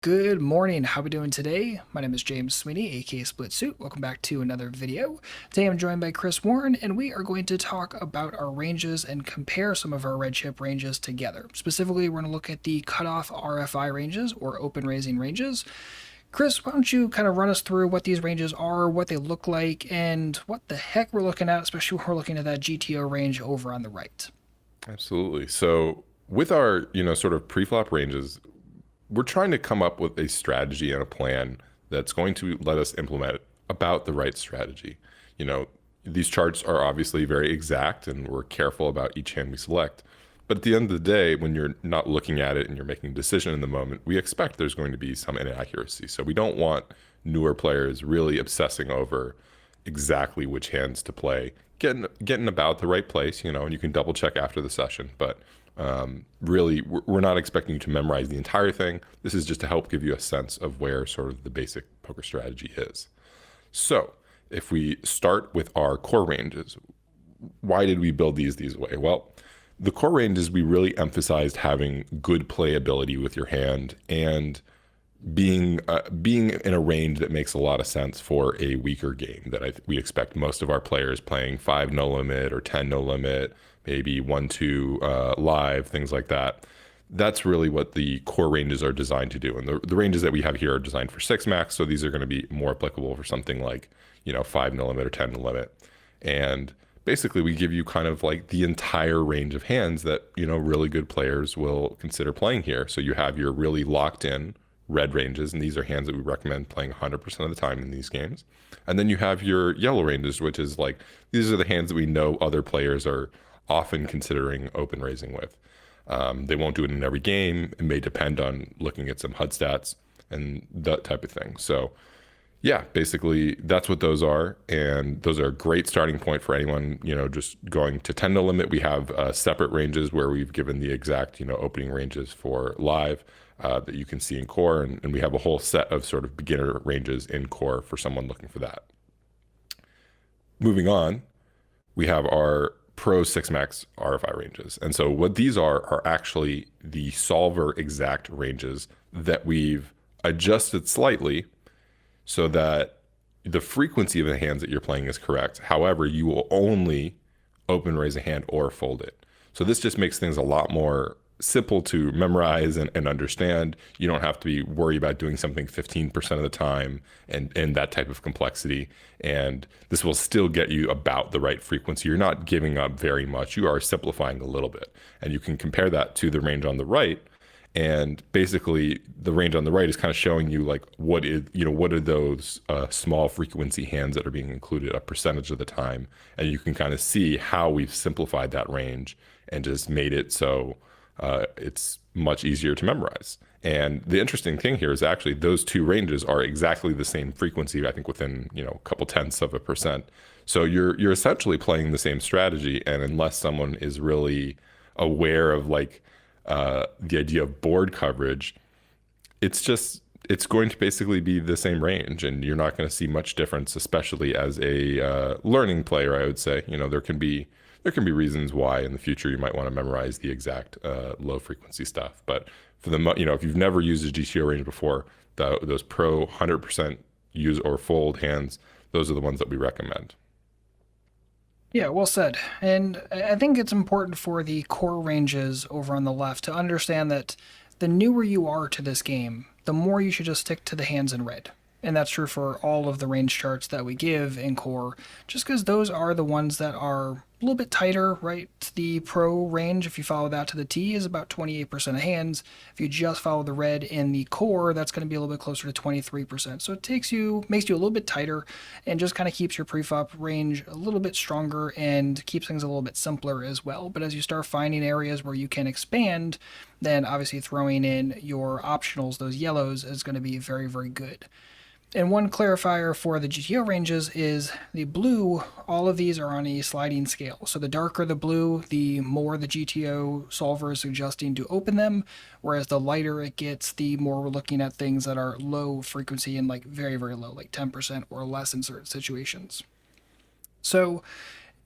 Good morning. How are we doing today? My name is James Sweeney, aka Split Suit. Welcome back to another video. Today I'm joined by Chris Warren, and we are going to talk about our ranges and compare some of our red chip ranges together. Specifically, we're going to look at the cutoff RFI ranges or open raising ranges. Chris, why don't you kind of run us through what these ranges are, what they look like, and what the heck we're looking at, especially when we're looking at that GTO range over on the right. Absolutely. So with our, sort of pre-flop ranges, we're trying to come up with a strategy and a plan that's going to let us implement about the right strategy. You know, these charts are obviously very exact and we're careful about each hand we select. But at the end of the day, when you're not looking at it and you're making a decision in the moment, we expect there's going to be some inaccuracy. So we don't want newer players really obsessing over exactly which hands to play, getting about the right place, and you can double check after the session. But really, we're not expecting you to memorize the entire thing. This is just to help give you a sense of where sort of the basic poker strategy is. So if we start with our core ranges, why did we build these way? Well, the core ranges, we really emphasized having good playability with your hand and being in a range that makes a lot of sense for a weaker game that we expect most of our players playing 5 no limit or 10 no limit, maybe 1-2 live, things like that. That's really what the core ranges are designed to do. And the ranges that we have here are designed for 6 max, so these are going to be more applicable for something like, 5 no limit or 10 no limit. And basically we give you kind of like the entire range of hands that, really good players will consider playing here. So you have your really locked in red ranges, and these are hands that we recommend playing 100% of the time in these games. And then you have your yellow ranges, which is like these are the hands that we know other players are often considering open raising with. They won't do it in every game. It may depend on looking at some HUD stats and that type of thing. So yeah, basically that's what those are, and those are a great starting point for anyone, just going to 10 no limit. We have separate ranges where we've given the exact, opening ranges for live that you can see in core, and we have a whole set of sort of beginner ranges in core for someone looking for that. Moving on, we have our Pro 6 Max RFI ranges. And so what these are actually the solver exact ranges that we've adjusted slightly so that the frequency of the hands that you're playing is correct. However, you will only open raise a hand or fold it. So this just makes things a lot more simple to memorize and understand. You don't have to be worried about doing something 15% of the time and that type of complexity. And this will still get you about the right frequency. You're not giving up very much. You are simplifying a little bit. And you can compare that to the range on the right. And basically, the range on the right is kind of showing you like what are those small frequency hands that are being included a percentage of the time, and you can kind of see how we've simplified that range and just made it so it's much easier to memorize. And the interesting thing here is actually those two ranges are exactly the same frequency, I think within, a couple tenths of a percent. So you're essentially playing the same strategy. And unless someone is really aware of like the idea of board coverage, it's going to basically be the same range, and you're not going to see much difference, especially as a learning player. I would say, there can be reasons why in the future you might want to memorize the exact low frequency stuff. But for if you've never used a GTO range before, those pro 100% use or fold hands, those are the ones that we recommend. Yeah, well said. And I think it's important for the core ranges over on the left to understand that the newer you are to this game, the more you should just stick to the hands in red. And that's true for all of the range charts that we give in core, just because those are the ones that are a little bit tighter, right? The pro range, if you follow that to the T, is about 28% of hands. If you just follow the red in the core, that's going to be a little bit closer to 23%. So it makes you a little bit tighter and just kind of keeps your preflop range a little bit stronger and keeps things a little bit simpler as well. But as you start finding areas where you can expand, then obviously throwing in your optionals, those yellows, is going to be very, very good. And one clarifier for the GTO ranges is the blue, all of these are on a sliding scale. So the darker the blue, the more the GTO solver is suggesting to open them, whereas the lighter it gets, the more we're looking at things that are low frequency and like very, very low, like 10% or less in certain situations. So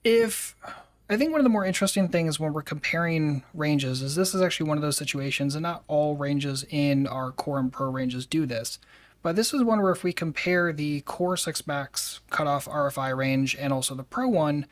if I think one of the more interesting things when we're comparing ranges is this is actually one of those situations, and not all ranges in our core and pro ranges do this. But this is one where if we compare the core 6 max cutoff RFI range and also the pro one,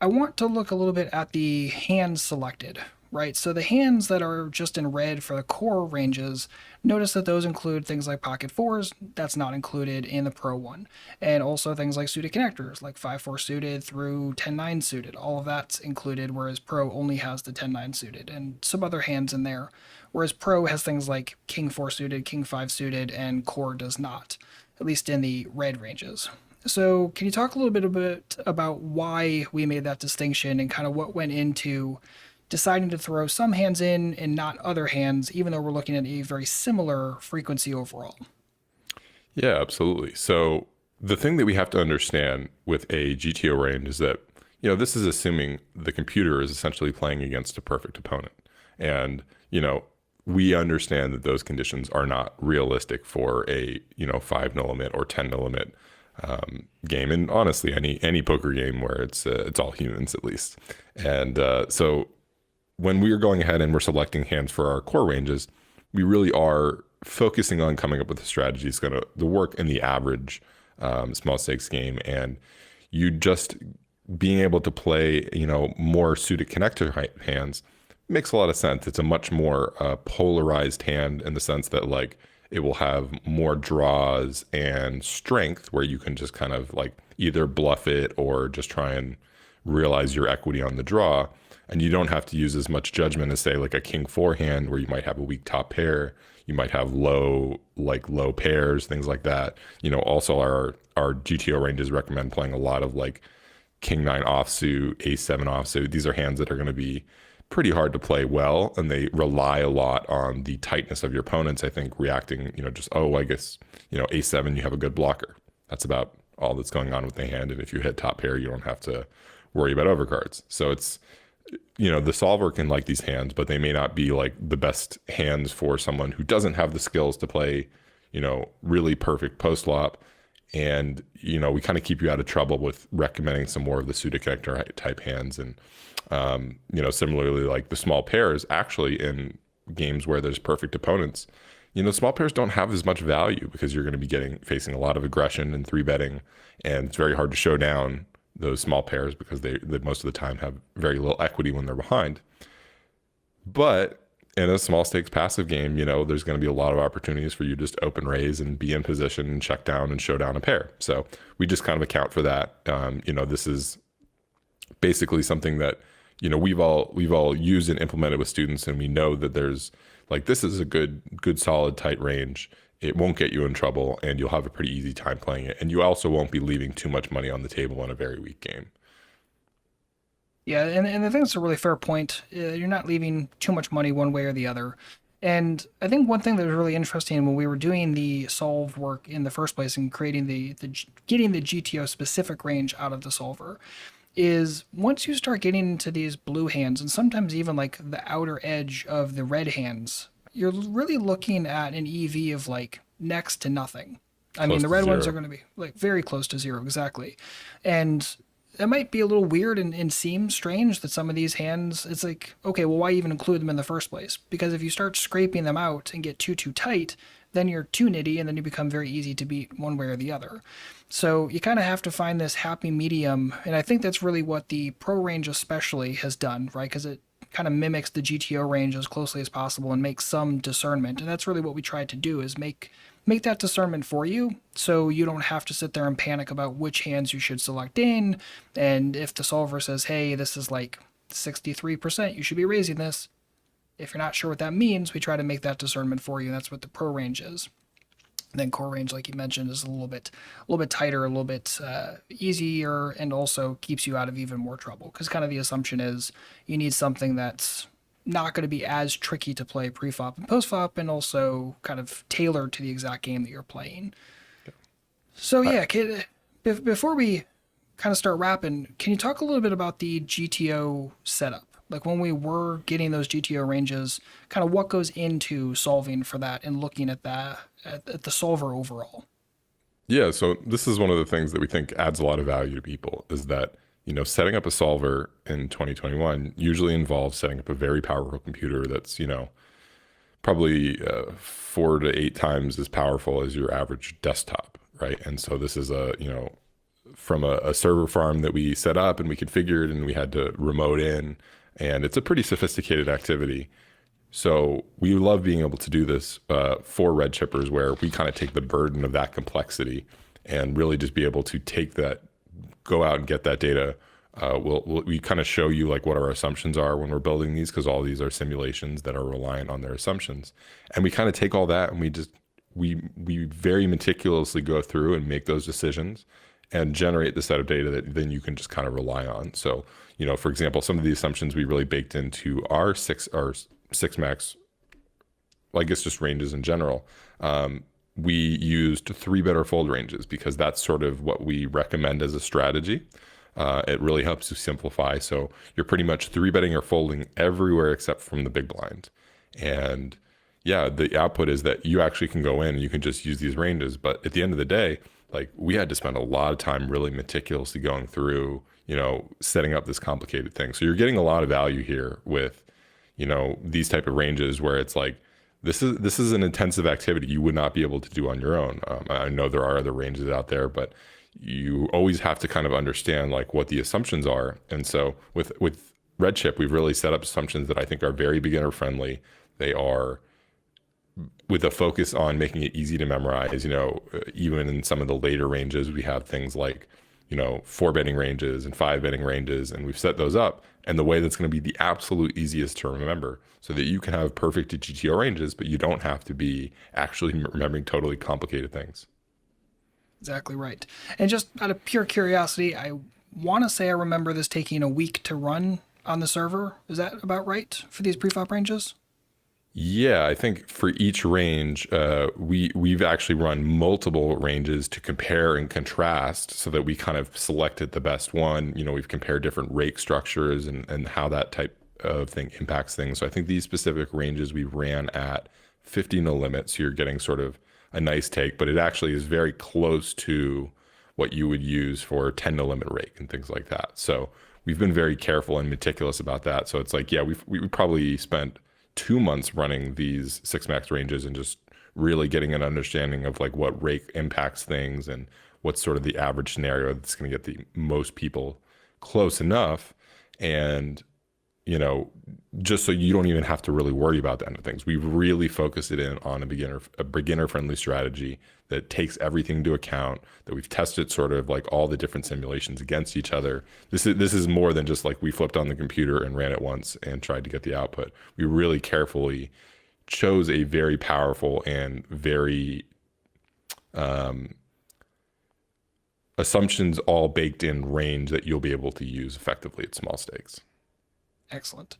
I want to look a little bit at the hands selected, right? So the hands that are just in red for the core ranges, notice that those include things like pocket fours. That's not included in the Pro one. And also things like suited connectors, like 5-4 suited through 10-9 suited. All of that's included, whereas Pro only has the 10-9 suited and some other hands in there. Whereas Pro has things like King 4 suited, King 5 suited, and Core does not, at least in the red ranges. So, can you talk a little bit about why we made that distinction and kind of what went into deciding to throw some hands in and not other hands, even though we're looking at a very similar frequency overall? Yeah, absolutely. So the thing that we have to understand with a GTO range is that, this is assuming the computer is essentially playing against a perfect opponent. And, we understand that those conditions are not realistic for a, 5 no limit or 10 no limit game. And honestly, any poker game where it's all humans at least. And so when we are going ahead and we're selecting hands for our core ranges, we really are focusing on coming up with a strategy that's going to work in the average small stakes game. And you just being able to play, more suited connector hands makes a lot of sense. It's a much more polarized hand in the sense that like it will have more draws and strength where you can just kind of like either bluff it or just try and realize your equity on the draw. And you don't have to use as much judgment as say like a king four hand where you might have a weak top pair, you might have low pairs, things like that. Also our GTO ranges recommend playing a lot of like king nine offsuit, ace seven offsuit. These are hands that are going to be pretty hard to play well, and they rely a lot on the tightness of your opponents. I think reacting, just I guess ace seven, you have a good blocker. That's about all that's going on with the hand. And if you hit top pair, you don't have to worry about overcards. So it's the solver can like these hands, but they may not be like the best hands for someone who doesn't have the skills to play, really perfect post flop. And, we kind of keep you out of trouble with recommending some more of the suited connector type hands. And, similarly, like the small pairs actually in games where there's perfect opponents, small pairs don't have as much value because you're going to be facing a lot of aggression and three betting. And it's very hard to show down those small pairs because they most of the time have very little equity when they're behind. But in a small stakes passive game, there's going to be a lot of opportunities for you to just open raise and be in position and check down and show down a pair. So we just kind of account for that. This is basically something that, we've all used and implemented with students, and we know that there's like, this is a good, solid, tight range. It won't get you in trouble, and you'll have a pretty easy time playing it. And you also won't be leaving too much money on the table in a very weak game. Yeah, and I think it's a really fair point. You're not leaving too much money one way or the other. And I think one thing that was really interesting when we were doing the solve work in the first place and creating getting the GTO specific range out of the solver is once you start getting into these blue hands and sometimes even like the outer edge of the red hands, you're really looking at an EV of like next to nothing. I mean, Close the to red ones are zero. going to be like very close to zero, exactly. And it might be a little weird and seem strange that some of these hands, it's like, okay, well, why even include them in the first place? Because if you start scraping them out and get too tight, then you're too nitty and then you become very easy to beat one way or the other. So you kind of have to find this happy medium. And I think that's really what the pro range especially has done, right? Because it kind of mimics the GTO range as closely as possible and makes some discernment. And that's really what we tried to do is make that discernment for you so you don't have to sit there and panic about which hands you should select in. And if the solver says, hey, this is like 63%, you should be raising this. If you're not sure what that means, we try to make that discernment for you. That's what the pro range is. And then core range, like you mentioned, is a little bit tighter, a little bit easier, and also keeps you out of even more trouble. Because kind of the assumption is you need something that's not going to be as tricky to play pre-flop and post-flop, and also kind of tailored to the exact game that you're playing. So I, yeah, before we kind of start wrapping, can you talk a little bit about the GTO setup? Like when we were getting those GTO ranges, kind of what goes into solving for that and looking at that at the solver overall. yeah, so this is one of the things that we think adds a lot of value to people is that Setting up a solver in 2021 usually involves setting up a very powerful computer that's, probably 4 to 8 times as powerful as your average desktop, right? And so this is from a server farm that we set up and we configured and we had to remote in, and it's a pretty sophisticated activity. So we love being able to do this for red chippers, where we kind of take the burden of that complexity and really just be able to take that, go out and get that data. We kind of show you like what our assumptions are when we're building these, because all these are simulations that are reliant on their assumptions, and we kind of take all that and we very meticulously go through and make those decisions and generate the set of data that then you can just kind of rely on. So, for example, some of the assumptions we really baked into our six max, well, I guess just ranges in general. We used 3-bit or fold ranges because that's sort of what we recommend as a strategy. It really helps you simplify. So you're pretty much 3-betting or folding everywhere except from the big blind. And yeah, the output is that you actually can go in and you can just use these ranges. But at the end of the day, like, we had to spend a lot of time really meticulously going through, setting up this complicated thing. So you're getting a lot of value here with, these type of ranges, where it's like, this is an intensive activity you would not be able to do on your own. I know there are other ranges out there, but you always have to kind of understand like what the assumptions are. And so with Redshift, we've really set up assumptions that I think are very beginner friendly. They are with a focus on making it easy to memorize. Even in some of the later ranges, we have things like, 4-betting ranges and 5-betting ranges, and we've set those up in the way that's going to be the absolute easiest to remember, so that you can have perfect GTO ranges, but you don't have to be actually remembering totally complicated things. Exactly right. And just out of pure curiosity, I want to say I remember this taking a week to run on the server. Is that about right for these preflop ranges? Yeah, I think for each range, we've actually run multiple ranges to compare and contrast, so that we kind of selected the best one. We've compared different rake structures and how that type of thing impacts things. So I think these specific ranges we ran at 50 no limit, so you're getting sort of a nice take, but it actually is very close to what you would use for 10 no limit rake and things like that. So we've been very careful and meticulous about that. So it's like, yeah, we probably spent 2 months running these 6 max ranges and just really getting an understanding of like what rake impacts things and what's sort of the average scenario that's going to get the most people close enough. And just so you don't even have to really worry about the end of things. We've really focused it in on a beginner friendly strategy that takes everything into account, that we've tested sort of like all the different simulations against each other. This is more than just like we flipped on the computer and ran it once and tried to get the output. We really carefully chose a very powerful and very assumptions all baked in range that you'll be able to use effectively at small stakes. Excellent.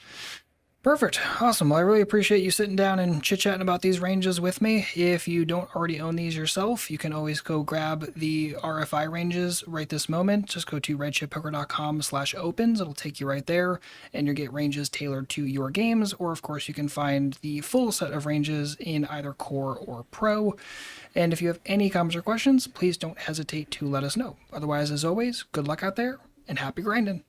Perfect. Awesome. Well, I really appreciate you sitting down and chit-chatting about these ranges with me. If you don't already own these yourself, you can always go grab the RFI ranges right this moment. Just go to redshiftpoker.com/opens. It'll take you right there, and you'll get ranges tailored to your games. Or, of course, you can find the full set of ranges in either Core or Pro. And if you have any comments or questions, please don't hesitate to let us know. Otherwise, as always, good luck out there, and happy grinding.